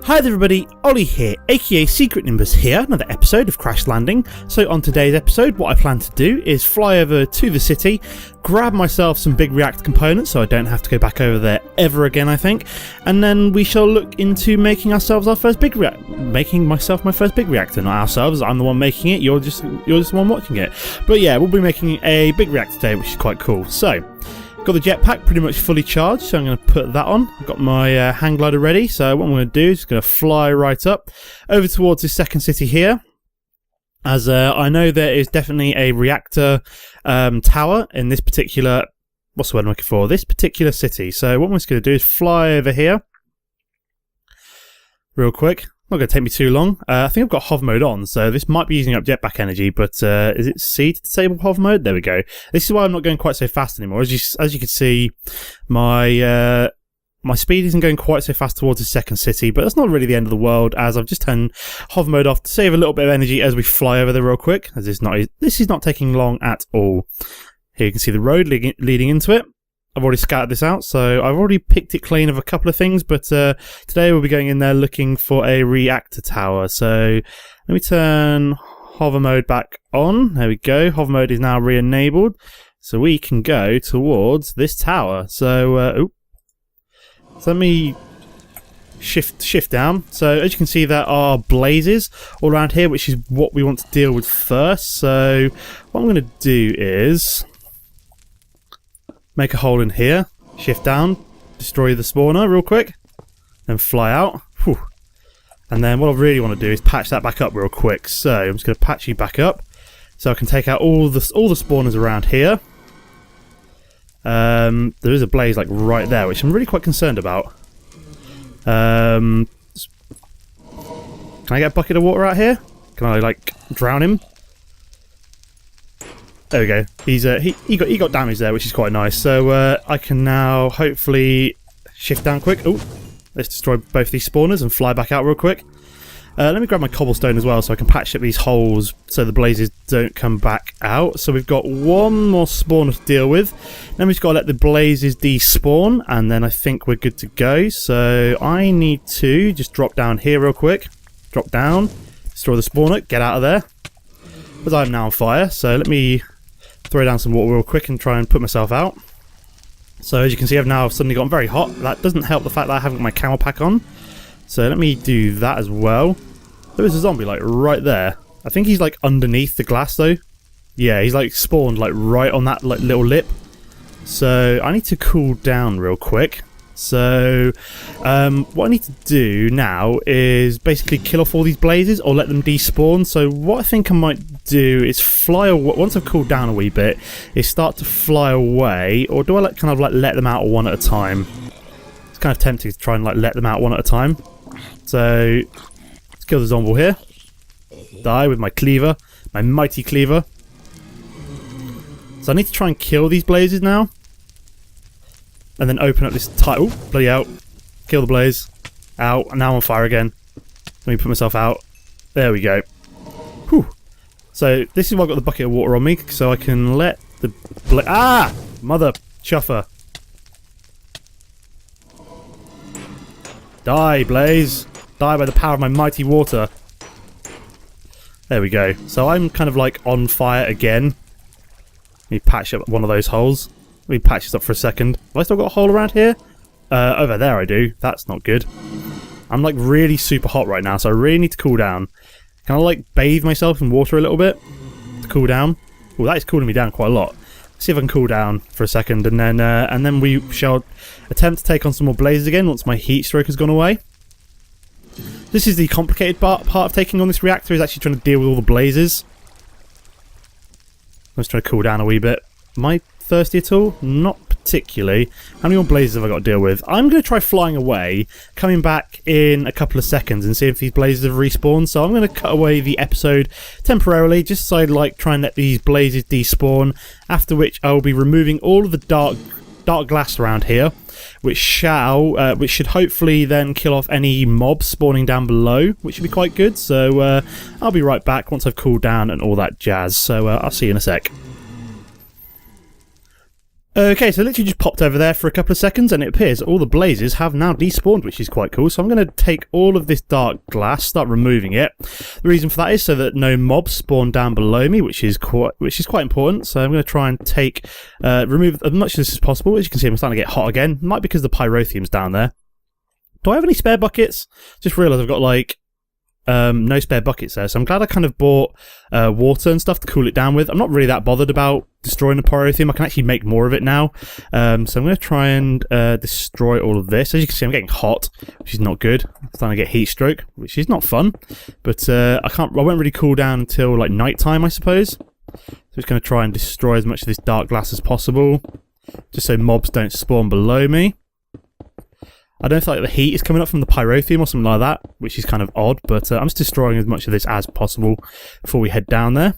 Hi there everybody, Ollie here, aka Secret Nimbus here, another episode of Crash Landing. So on today's episode, what I plan to do is fly over to the city, grab myself some big Reactor components so I don't have to go back over there ever again, I think, and then we shall look into making ourselves our first big making myself my first big Reactor. Not ourselves, I'm the one making it, you're just the one watching it. But yeah, we'll be making a big Reactor today, which is quite cool. So, got the jetpack pretty much fully charged, so I'm going to put that on. I've got my hang glider ready, so what I'm going to do is going to fly right up over towards this second city here. As I know there is definitely a reactor tower in this particular, what's the word I'm looking for? This particular city. So what I'm just going to do is fly over here real quick. Not going to take me too long. I think I've got hover mode on, so this might be using up jetpack energy, but is it C to disable hover mode? There we go. This is why I'm not going quite so fast anymore. As you can see, my my speed isn't going quite so fast towards the second city, but that's not really the end of the world, as I've just turned hover mode off to save a little bit of energy as we fly over there real quick, as this is not taking long at all. Here you can see the road leading into it. I've already scattered this out, so I've already picked it clean of a couple of things, but today we'll be going in there looking for a reactor tower. So let me turn hover mode back on. There we go. Hover mode is now re-enabled, so we can go towards this tower. So, so let me shift down. So as you can see, there are blazes all around here, which is what we want to deal with first. So what I'm going to do is make a hole in here, shift down, destroy the spawner real quick, then fly out. Whew. And then what I really want to do is patch that back up real quick. So I'm just going to patch you back up so I can take out all the spawners around here. There is a blaze like right there, which I'm really quite concerned about. Can I get a bucket of water out here? Can I like drown him? There we go. He's he got damage there, which is quite nice. So I can now hopefully shift down quick. Oh, let's destroy both these spawners and fly back out real quick. Let me grab my cobblestone as well, so I can patch up these holes so the blazes don't come back out. So we've got one more spawner to deal with. Then we've just got to let the blazes despawn, and then I think we're good to go. So I need to just drop down here real quick. Drop down, destroy the spawner, get out of there. Because I'm now on fire, so let me throw down some water real quick and try and put myself out. So as you can see, I've now suddenly gotten very hot. That doesn't help the fact that I haven't got my camel pack on. So let me do that as well. There is a zombie like right there. I think he's like underneath the glass though. Yeah, he's like spawned like right on that like little lip. So I need to cool down real quick. So what I need to do now is basically kill off all these blazes or let them despawn. So what I think I might do is fly away. Once I've cooled down a wee bit, is start to fly away, or do I like kind of like let them out one at a time? It's kind of tempting to try and like let them out one at a time. So let's kill the zombie here. Die with my cleaver, my mighty cleaver. So I need to try and kill these blazes now. And then open up this title. Bloody out. Kill the blaze. Out. And now I'm on fire again. Let me put myself out. There we go. Whew. So this is why I've got the bucket of water on me, so I can let the mother chuffer. Die, blaze. Die by the power of my mighty water. There we go. So I'm kind of like on fire again. Let me patch up one of those holes. Let me patch this up for a second. Have I still got a hole around here? Over there I do. That's not good. I'm like really super hot right now, so I really need to cool down. Can I like bathe myself in water a little bit to cool down? Oh, that is cooling me down quite a lot. Let's see if I can cool down for a second, and then we shall attempt to take on some more blazes again once my heat stroke has gone away. This is the complicated part of taking on this reactor, is actually trying to deal with all the blazes. I'm just trying to cool down a wee bit. Am I thirsty at all? Not particularly. How many more blazes have I got to deal with? I'm going to try flying away, coming back in a couple of seconds and see if these blazes have respawned. So I'm going to cut away the episode temporarily, just so I like try and let these blazes despawn, after which I will be removing all of the dark glass around here, which should hopefully then kill off any mobs spawning down below, which should be quite good. So I'll be right back once I've cooled down and all that jazz. So I'll see you in a sec. Okay, so literally just popped over there for a couple of seconds, and it appears all the blazes have now despawned, which is quite cool. So I'm going to take all of this dark glass, start removing it. The reason for that is so that no mobs spawn down below me, which is quite important. So I'm going to try and remove as much of this as possible. As you can see, I'm starting to get hot again. Might be because the pyrotheum's down there. Do I have any spare buckets? Just realised I've got like no spare buckets there, so I'm glad I kind of bought water and stuff to cool it down with. I'm not really that bothered about destroying the pyrotheum. I can actually make more of it now. So I'm going to try and destroy all of this. As you can see, I'm getting hot, which is not good. I'm starting to get heat stroke, which is not fun. But I won't really cool down until like night time, I suppose. So I'm just going to try and destroy as much of this dark glass as possible, just so mobs don't spawn below me. I don't feel like the heat is coming up from the pyrotheum or something like that, which is kind of odd, but I'm just destroying as much of this as possible before we head down there.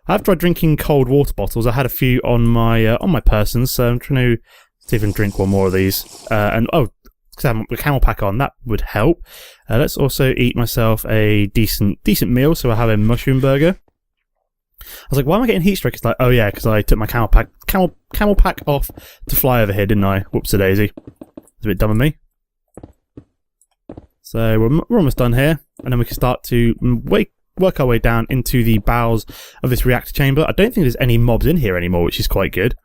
I've tried drinking cold water bottles. I had a few on my person, so I'm trying to see if I can drink one more of these. Because I have the camel pack on, that would help. Let's also eat myself a decent meal, so I have a mushroom burger. I was like, why am I getting heat stroke? It's like, oh yeah, because I took my camel pack off to fly over here, didn't I? Whoops-a-daisy. It's a bit dumb of me. So we're almost done here, and then we can start to work our way down into the bowels of this reactor chamber. I don't think there's any mobs in here anymore, which is quite good.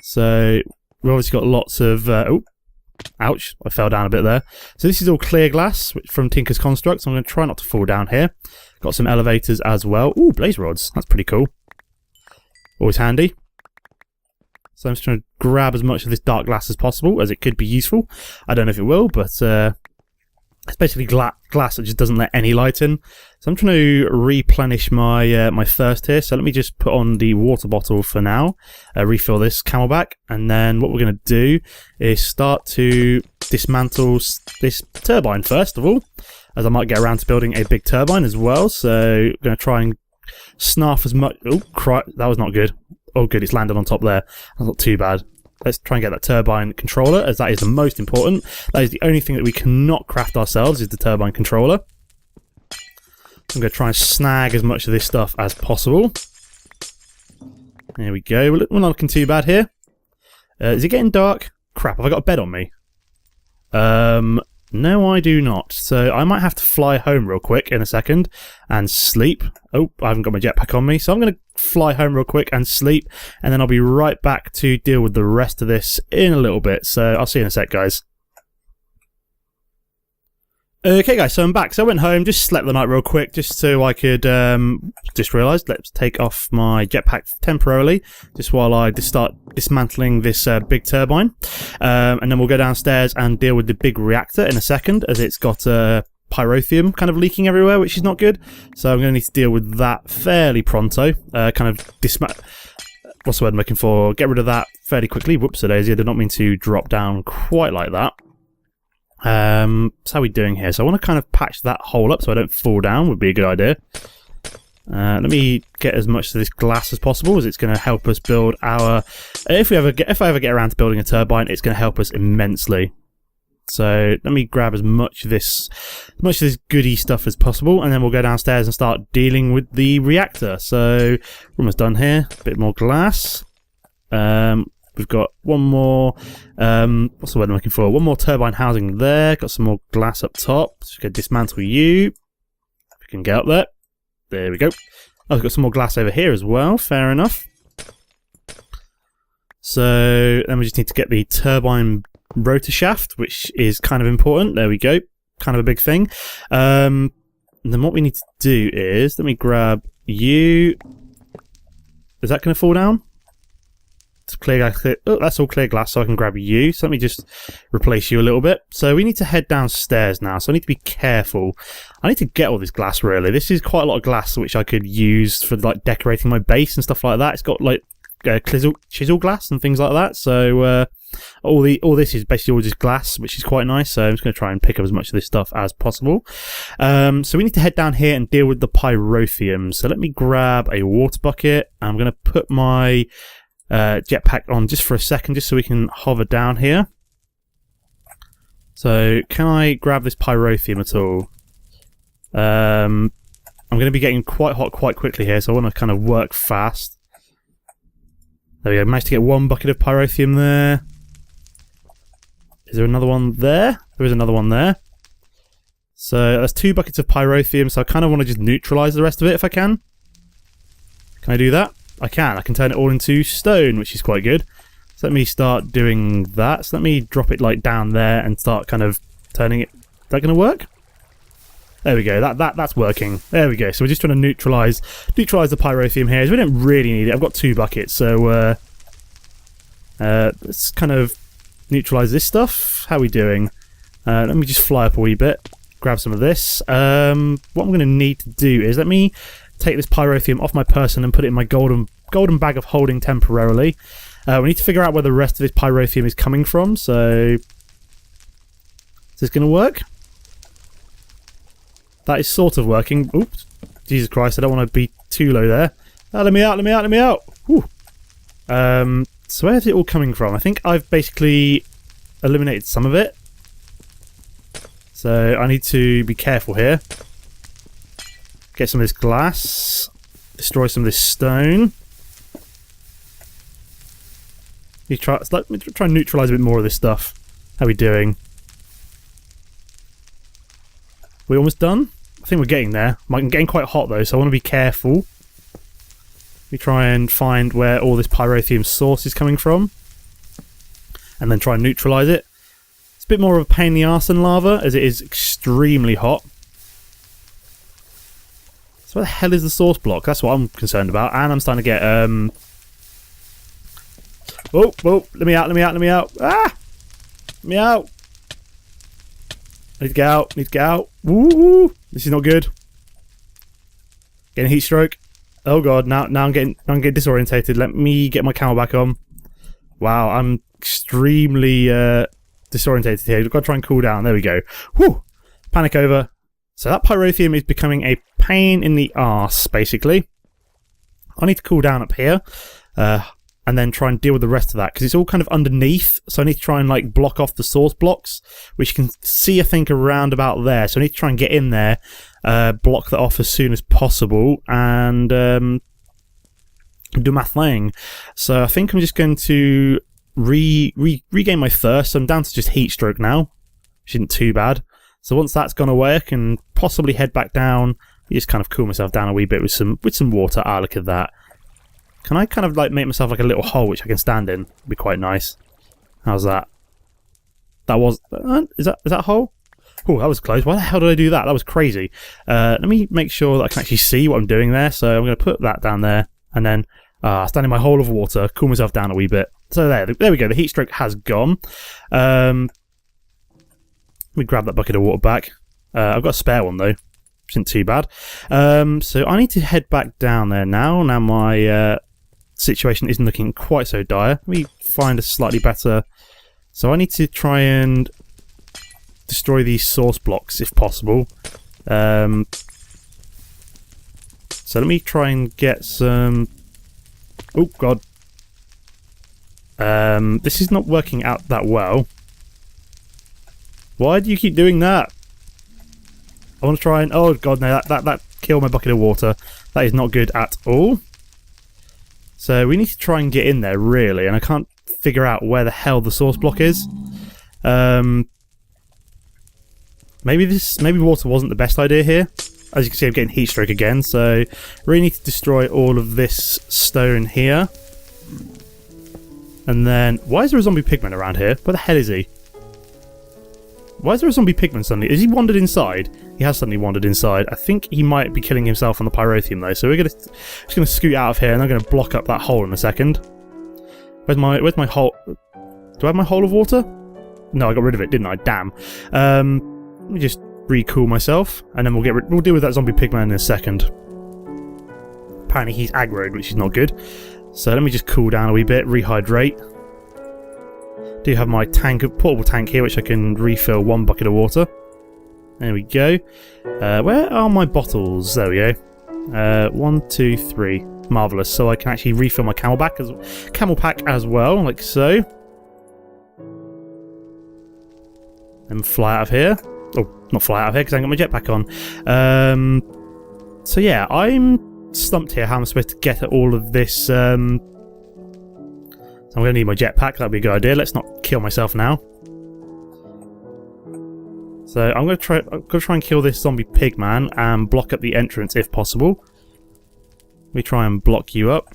So we've obviously got lots of... oh, ouch, I fell down a bit there. So this is all clear glass from Tinker's Construct, so I'm going to try not to fall down here. Got some elevators as well. Ooh, blaze rods. That's pretty cool. Always handy. So I'm just trying to grab as much of this dark glass as possible, as it could be useful. I don't know if it will, but it's basically glass that just doesn't let any light in. So I'm trying to replenish my my thirst here. So let me just put on the water bottle for now, refill this camelback, and then what we're going to do is start to dismantle this turbine first of all, as I might get around to building a big turbine as well. So I'm going to try and snarf as much... Oh, that was not good. Oh good, it's landed on top there. That's not too bad. Let's try and get that turbine controller, as that is the most important. That is the only thing that we cannot craft ourselves, is the turbine controller. I'm going to try and snag as much of this stuff as possible. There we go. We're not looking too bad here. Is it getting dark? Crap, have I got a bed on me? No, I do not. So I might have to fly home real quick in a second and sleep. Oh, I haven't got my jetpack on me. So I'm going to fly home real quick and sleep, and then I'll be right back to deal with the rest of this in a little bit. So I'll see you in a sec, guys. Okay guys, so I'm back. So I went home, just slept the night real quick, just so I could, just realised, let's take off my jetpack temporarily, just while I start dismantling this big turbine. And then we'll go downstairs and deal with the big reactor in a second, as it's got pyrotheum kind of leaking everywhere, which is not good. So I'm going to need to deal with that fairly pronto, kind of what's the word I'm looking for? Get rid of that fairly quickly. Whoops-a-daisy, I did not mean to drop down quite like that. So how are we doing here? So I want to kind of patch that hole up so I don't fall down, would be a good idea. Let me get as much of this glass as possible, as it's going to help us build our... If I ever get around to building a turbine, it's going to help us immensely. So let me grab as much of this goody stuff as possible, and then we'll go downstairs and start dealing with the reactor. So we're almost done here. A bit more glass. We've got one more, what's the word I'm looking for? One more turbine housing there. Got some more glass up top. Just going to dismantle you. If we can get up there. There we go. Oh, I've got some more glass over here as well. Fair enough. So then we just need to get the turbine rotor shaft, which is kind of important. There we go. Kind of a big thing. And then what we need to do is, let me grab you. Is that going to fall down? It's clear, oh, that's all clear glass, so I can grab you. So let me just replace you a little bit. So we need to head downstairs now, so I need to be careful. I need to get all this glass, really. This is quite a lot of glass which I could use for like decorating my base and stuff like that. It's got like chisel glass and things like that. So all this is basically all just glass, which is quite nice. So I'm just going to try and pick up as much of this stuff as possible. So we need to head down here and deal with the pyrotheum. So let me grab a water bucket. I'm going to put my jetpack on just for a second, just so we can hover down here. So can I grab this pyrotheum at all? I'm going to be getting quite hot quite quickly here, so I want to kind of work fast. There we go. Managed to get one bucket of pyrotheum there. Is there another one there? There is another one there. So that's 2 buckets of pyrotheum, so I kind of want to just neutralise the rest of it if I can. Can I do that? I can. I can turn it all into stone, which is quite good. So let me start doing that. So let me drop it like down there and start kind of turning it. Is that going to work? There we go. That's working. There we go. So we're just trying to neutralise the pyrotheum here. We don't really need it. I've got 2 buckets, so let's kind of neutralise this stuff. How are we doing? Let me just fly up a wee bit. Grab some of this. What I'm going to need to do is let me take this pyrotheum off my person and put it in my golden bag of holding temporarily. We need to figure out where the rest of this pyrotheum is coming from. So, is this going to work? That is sort of working. Oops, Jesus Christ! I don't want to be too low there. Oh, let me out! Let me out! Let me out! Whew. So where is it all coming from? I think I've basically eliminated some of it. So I need to be careful here. Get some of this glass. Destroy some of this stone. Let me try and neutralise a bit more of this stuff. How are we doing? We almost done? I think we're getting there. I'm getting quite hot though, so I want to be careful. Let me try and find where all this pyrotheum source is coming from. And then try and neutralise it. It's a bit more of a pain in the arse than lava, as it is extremely hot. So where the hell is the source block? That's what I'm concerned about. And I'm starting to get, Oh, let me out, let me out, let me out. Ah! Let me out. I need to get out, need to get out. Woo! This is not good. Getting heat stroke. Oh god, now I'm getting disorientated. Let me get my camel back on. Wow, I'm extremely disorientated here. We've got to try and cool down. There we go. Whew! Panic over. So that pyrotheum is becoming a pain in the arse, basically. I need to cool down up here. And then try and deal with the rest of that, because it's all kind of underneath, so I need to try and like block off the source blocks, which you can see I think around about there, so I need to try and get in there, block that off as soon as possible, and do my thing. So I think I'm just going to regain my thirst. So I'm down to just heat stroke now, which isn't too bad. So once that's gone away, I can possibly head back down, just kind of cool myself down a wee bit with some water. Ah, look at that. Can I kind of like make myself like a little hole which I can stand in? It'd be quite nice. How's that? That was... is that a hole? Oh, that was close. Why the hell did I do that? That was crazy. Let me make sure that I can actually see what I'm doing there. So I'm going to put that down there. And then stand in my hole of water. Cool myself down a wee bit. So there we go. The heat stroke has gone. Let me grab that bucket of water back. I've got a spare one though. Which isn't too bad. So I need to head back down there now. Now my... situation isn't looking quite so dire. Let me find a slightly better... So I need to try and destroy these source blocks if possible. So let me try and get some... Oh god. This is not working out that well. Why do you keep doing that? I want to try and... Oh god, no, that killed my bucket of water. That is not good at all. So we need to try and get in there, really, and I can't figure out where the hell the source block is. Maybe water wasn't the best idea here. As you can see, I'm getting heat stroke again, so really need to destroy all of this stone here. And then, why is there a zombie pigman around here? Where the hell is he? Why is there a zombie pigman suddenly? Has he wandered inside? He has suddenly wandered inside. I think he might be killing himself on the pyrotheum though, so we're just gonna scoot out of here and I'm gonna block up that hole in a second. Where's my hole? Do I have my hole of water? No, I got rid of it, didn't I? Damn. Let me just recool myself, and then we'll deal with that zombie pigman in a second. Apparently he's aggroed, which is not good. So let me just cool down a wee bit, rehydrate. Do have my portable tank here, which I can refill 1 bucket of water. There we go. Where are my bottles? There we go. 1, 2, 3. Marvellous. So I can actually refill my camel pack as well, like so. And fly out of here. Oh, not fly out of here because I ain't got my jetpack on. So yeah, I'm stumped here how I'm supposed to get at all of this I'm going to need my jetpack. That'd be a good idea. Let's not kill myself now. So I'm going to try and kill this zombie pig man and block up the entrance if possible. Let me try and block you up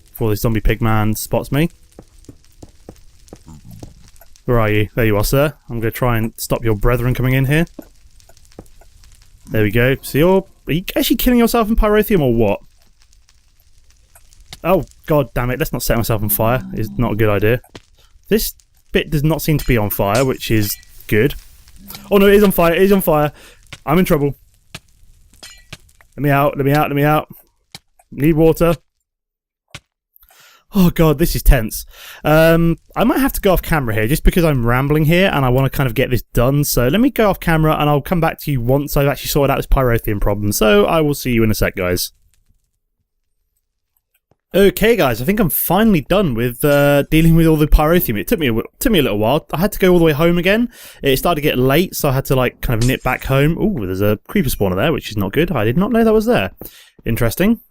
before this zombie pig man spots me. Where are you? There you are, sir. I'm going to try and stop your brethren coming in here. There we go. So are you actually killing yourself in pyrotheum or what? Oh, god damn it. Let's not set myself on fire. It's not a good idea. This bit does not seem to be on fire, which is good. Oh no, it is on fire. It is on fire. I'm in trouble. Let me out. Let me out. Let me out. Need water. Oh god, this is tense. I might have to go off camera here just because I'm rambling here and I want to kind of get this done. So let me go off camera and I'll come back to you once I've actually sorted out this pyrotheum problem. So I will see you in a sec, guys. Okay, guys, I think I'm finally done with dealing with all the pyrotheum. It took me a little while. I had to go all the way home again. It started to get late, so I had to like kind of nip back home. Ooh, there's a creeper spawner there, which is not good. I did not know that was there. Interesting.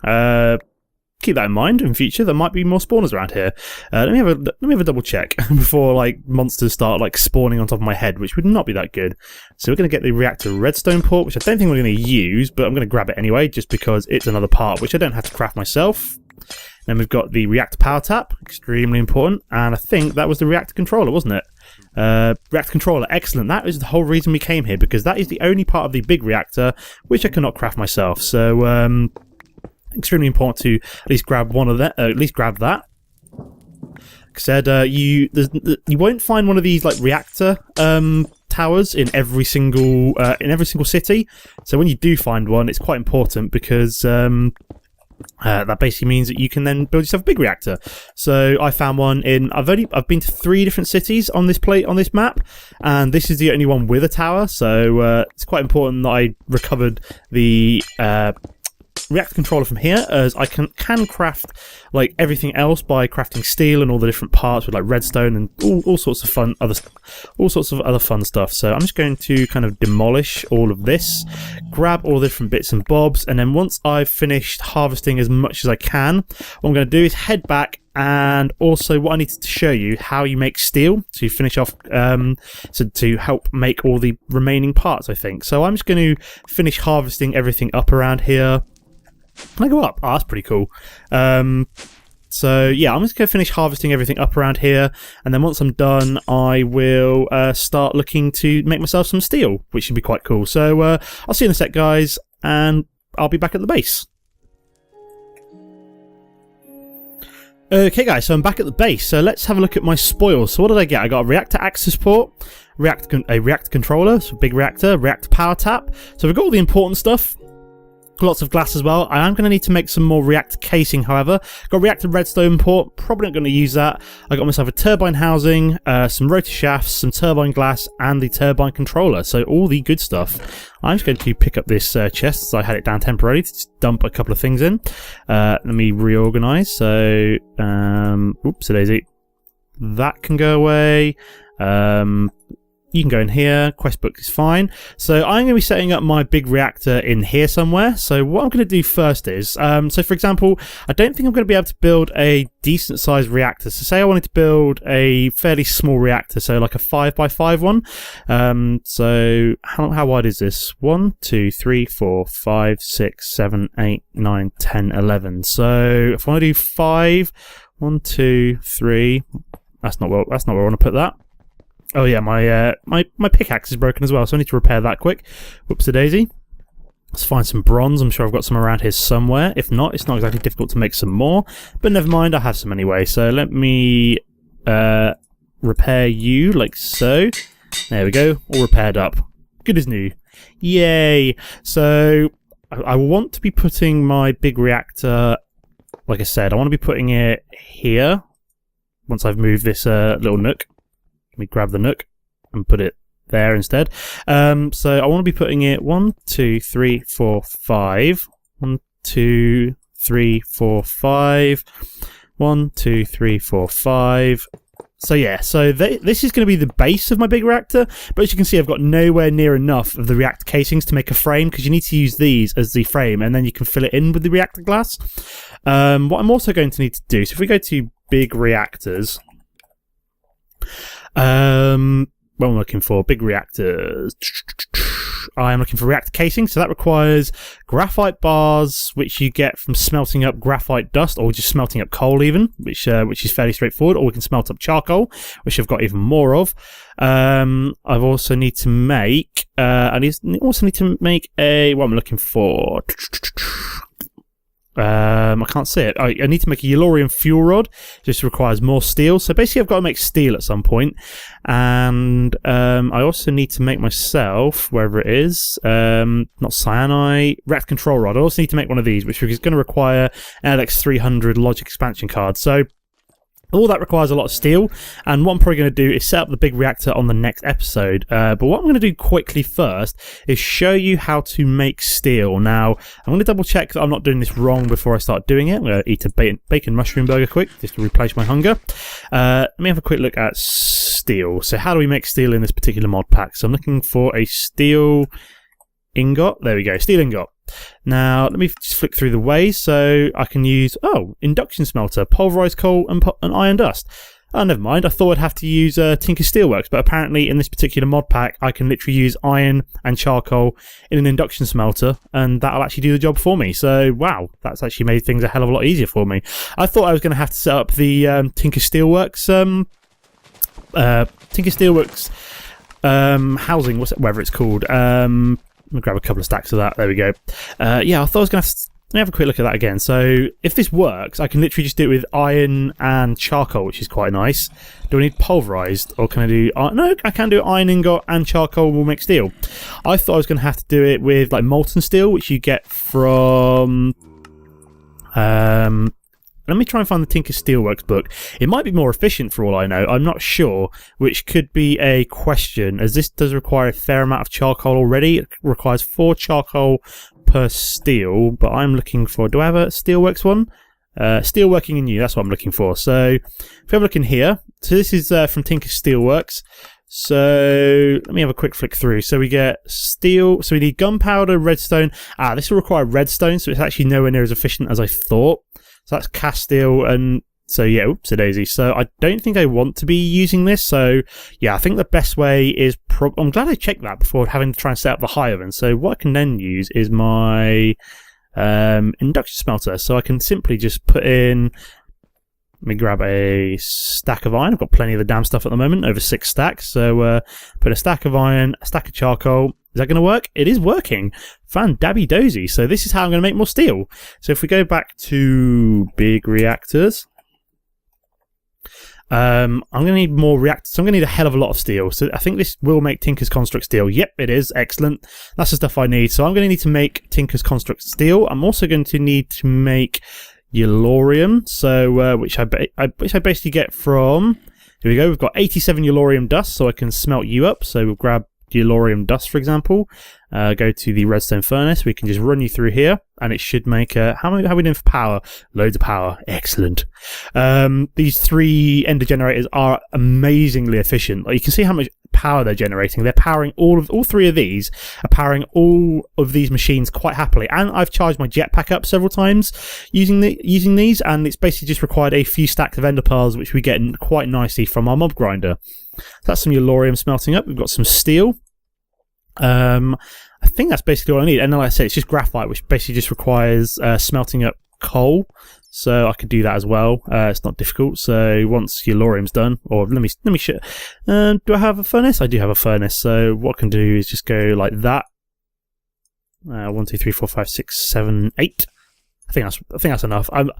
Keep that in mind in future. There might be more spawners around here. Let me have a double check before like monsters start like spawning on top of my head, which would not be that good. So we're going to get the reactor redstone port, which I don't think we're going to use, but I'm going to grab it anyway, just because it's another part which I don't have to craft myself. Then we've got the reactor power tap, extremely important, and I think that was the reactor controller, wasn't it? Reactor controller, excellent. That is the whole reason we came here, because that is the only part of the big reactor which I cannot craft myself. So extremely important to at least grab one of that. At least grab that. Like I said, you won't find one of these like reactor towers in every single city. So when you do find one, it's quite important because that basically means that you can then build yourself a big reactor. So I found one in. I've been to 3 different cities on this map, and this is the only one with a tower. So it's quite important that I recovered the reactor controller from here, as I can craft like everything else by crafting steel and all the different parts with like redstone and all sorts of other fun stuff. So I'm just going to kind of demolish all of this, grab all the different bits and bobs, and then once I've finished harvesting as much as I can, what I'm going to do is head back. And also what I need to show you how you make steel to finish off, to help make all the remaining parts, I think. So I'm just going to finish harvesting everything up around here. Can I go up? Oh, that's pretty cool. So yeah, I'm just going to finish harvesting everything up around here, and then once I'm done, I will start looking to make myself some steel, which should be quite cool. So I'll see you in a sec, guys, and I'll be back at the base. Okay, guys, so I'm back at the base. So let's have a look at my spoils. So what did I get? I got a reactor access port, a reactor controller, so big reactor power tap. So we've got all the important stuff. Lots of glass as well. I am going to need to make some more reactor casing, however. Got reactor redstone port, probably not going to use that. I got myself a turbine housing, some rotor shafts, some turbine glass, and the turbine controller. So all the good stuff. I'm just going to pick up this chest, so I had it down temporarily to just dump a couple of things in. Let me reorganize. So, oops, daisy. That can go away. You can go in here, quest book is fine. So I'm going to be setting up my big reactor in here somewhere. So what I'm going to do first is, so for example, I don't think I'm going to be able to build a decent sized reactor. So say I wanted to build a fairly small reactor, so like a 5x5 one. So how wide is this? 1, 2, 3, 4, 5, 6, 7, 8, 9, 10, 11. So if I want to do 5, 1, 2, 3, that's not where I want to put that. Oh yeah, my pickaxe is broken as well, so I need to repair that quick. Whoops-a-daisy. Let's find some bronze. I'm sure I've got some around here somewhere. If not, it's not exactly difficult to make some more. But never mind, I have some anyway. So let me repair you like so. There we go, all repaired up. Good as new. Yay! So I want to be putting my big reactor, like I said, I want to be putting it here once I've moved this little nook. Let me grab the nook and put it there instead. So I want to be putting it 1, 2, 3, 4, 5. 1, 2, 3, 4, 5. 1, 2, 3, 4, 5. So yeah, so this is going to be the base of my big reactor, but as you can see, I've got nowhere near enough of the reactor casings to make a frame, because you need to use these as the frame, and then you can fill it in with the reactor glass. What I'm also going to need to do, so if we go to big reactors. What am I looking for? Big reactors. I am looking for reactor casing, so that requires graphite bars, which you get from smelting up graphite dust, or just smelting up coal even, which is fairly straightforward, or we can smelt up charcoal, which I've got even more of. I also need to make, what am I looking for? I can't see it. I need to make a Yellorium fuel rod. This requires more steel. So basically I've got to make steel at some point. And I also need to make myself, wherever it is, not cyanide, reactor control rod. I also need to make one of these, which is going to require an LX300 logic expansion card. So all that requires a lot of steel, and what I'm probably going to do is set up the big reactor on the next episode. But what I'm going to do quickly first is show you how to make steel. Now, I'm going to double check that I'm not doing this wrong before I start doing it. I'm going to eat a bacon mushroom burger quick, just to replace my hunger. Let me have a quick look at steel. So how do we make steel in this particular mod pack? So I'm looking for a steel ingot. There we go, steel ingot. Now, let me just flick through the ways. So I can use, induction smelter, pulverized coal, and iron dust. Oh, never mind. I thought I'd have to use Tinker Steelworks, but apparently in this particular mod pack, I can literally use iron and charcoal in an induction smelter, and that'll actually do the job for me. So, wow, that's actually made things a hell of a lot easier for me. I thought I was going to have to set up the Tinker Steelworks, housing, whatever it's called. Let me grab a couple of stacks of that. There we go. Yeah, I thought I was going to let me have a quick look at that again. So if this works, I can literally just do it with iron and charcoal, which is quite nice. Do I need pulverized, or can I do... no, I can do iron ingot and charcoal will make steel. I thought I was going to have to do it with like molten steel, which you get from... let me try and find the Tinker Steelworks book. It might be more efficient for all I know. I'm not sure, which could be a question, as this does require a fair amount of charcoal already. It requires 4 charcoal per steel, but I'm looking for... Do I have a Steelworks one? Steelworking in you, that's what I'm looking for. So, if we have a look in here, so this is from Tinker Steelworks. So, let me have a quick flick through. So we get steel, so we need gunpowder, redstone. This will require redstone, so it's actually nowhere near as efficient as I thought. So that's cast steel, and so yeah, oopsie daisy. So I don't think I want to be using this. So yeah, I think the best way is I'm glad I checked that before having to try and set up the high oven. So what I can then use is my induction smelter. So I can simply just put in... Let me grab a stack of iron. I've got plenty of the damn stuff at the moment, over 6 stacks. So put a stack of iron, a stack of charcoal. Is that going to work? It is working. Fan-dabby-dozy. So this is how I'm going to make more steel. So if we go back to big reactors, I'm going to need more reactors. So I'm going to need a hell of a lot of steel. So I think this will make Tinker's Construct steel. Yep, it is. Excellent. That's the stuff I need. So I'm going to need to make Tinker's Construct steel. I'm also going to need to make Yellorium, so which I basically get from... Here we go. We've got 87 Yellorium dust, so I can smelt you up. So we'll grab Yellorium dust, for example. Go to the redstone furnace. We can just run you through here, and it should make how are we doing for power? Loads of power. Excellent. These 3 ender generators are amazingly efficient. Like, you can see how much power they're generating. They're powering all 3 of these are powering all of these machines quite happily. And I've charged my jetpack up several times using these, and it's basically just required a few stacks of ender pearls, which we get quite nicely from our mob grinder. So that's some Yellorium smelting up. We've got some steel. I think that's basically all I need. And like I said, it's just graphite, which basically just requires smelting up coal. So I could do that as well. It's not difficult. So once Yellorium's done, or let me show. Do I have a furnace? I do have a furnace. So what I can do is just go like that. 1, 2, 3, 4, 5, 6, 7, 8. I think that's enough. I may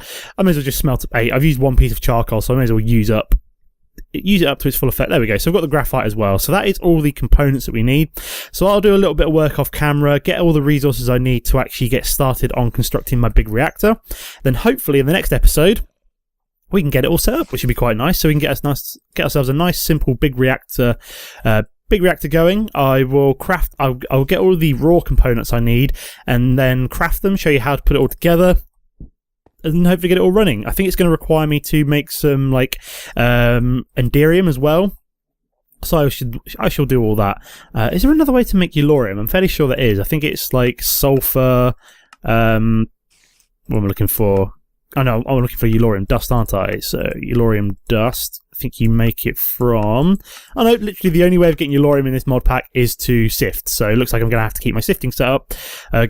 as well just smelt up 8. I've used 1 piece of charcoal, so I may as well use it up to its full effect. There we go. So I've got the graphite as well. So that is all the components that we need. So I'll do a little bit of work off camera, get all the resources I need to actually get started on constructing my big reactor. Then hopefully in the next episode, we can get it all set up, which should be quite nice. So we can get ourselves a nice, simple big reactor going. I'll get all the raw components I need and then craft them, show you how to put it all together, and hopefully get it all running. I think it's going to require me to make some like Enderium as well. So I shall do all that. Is there another way to make Yellorium? I'm fairly sure there is. I think it's like sulfur. What am I looking for? I know I'm looking for Eulorium dust, aren't I? So Eulorium dust. I think you make it from... Oh no, literally the only way of getting Eulorium in this mod pack is to sift. So it looks like I'm going to have to keep my sifting setup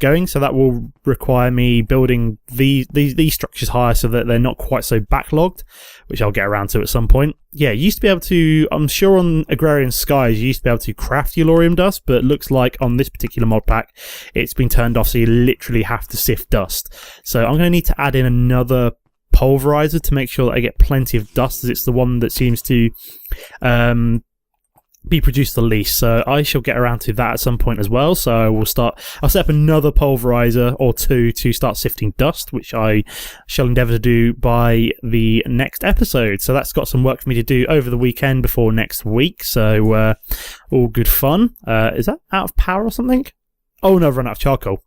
going. So that will require me building these structures higher so that they're not quite so backlogged, which I'll get around to at some point. Yeah, you used to be able to... I'm sure on Agrarian Skies you used to be able to craft Eulorium dust, but it looks like on this particular mod pack it's been turned off, so you literally have to sift dust. So I'm going to need to add in another pulverizer to make sure that I get plenty of dust, as it's the one that seems to be produced the least. So I shall get around to that at some point as well. So I'll set up another pulverizer or two to start sifting dust, which I shall endeavour to do by the next episode. So that's got some work for me to do over the weekend before next week. So all good fun. Is that out of power or something? Oh no, I've run out of charcoal.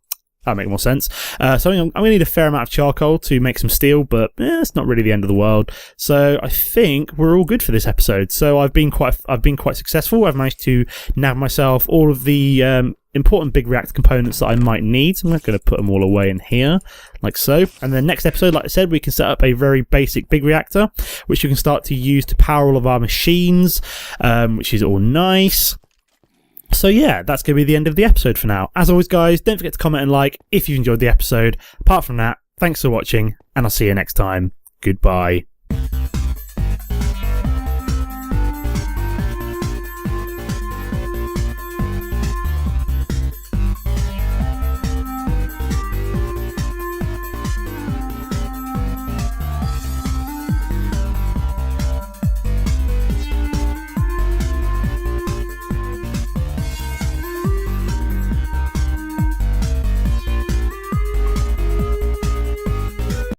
That'll make more sense. So I'm going to need a fair amount of charcoal to make some steel, but it's not really the end of the world. So I think we're all good for this episode. So I've been quite successful. I've managed to nab myself all of the important big reactor components that I might need. So I'm going to put them all away in here, like so. And then next episode, like I said, we can set up a very basic big reactor, which you can start to use to power all of our machines, which is all nice. So yeah, that's going to be the end of the episode for now. As always, guys, don't forget to comment and like if you enjoyed the episode. Apart from that, thanks for watching, and I'll see you next time. Goodbye.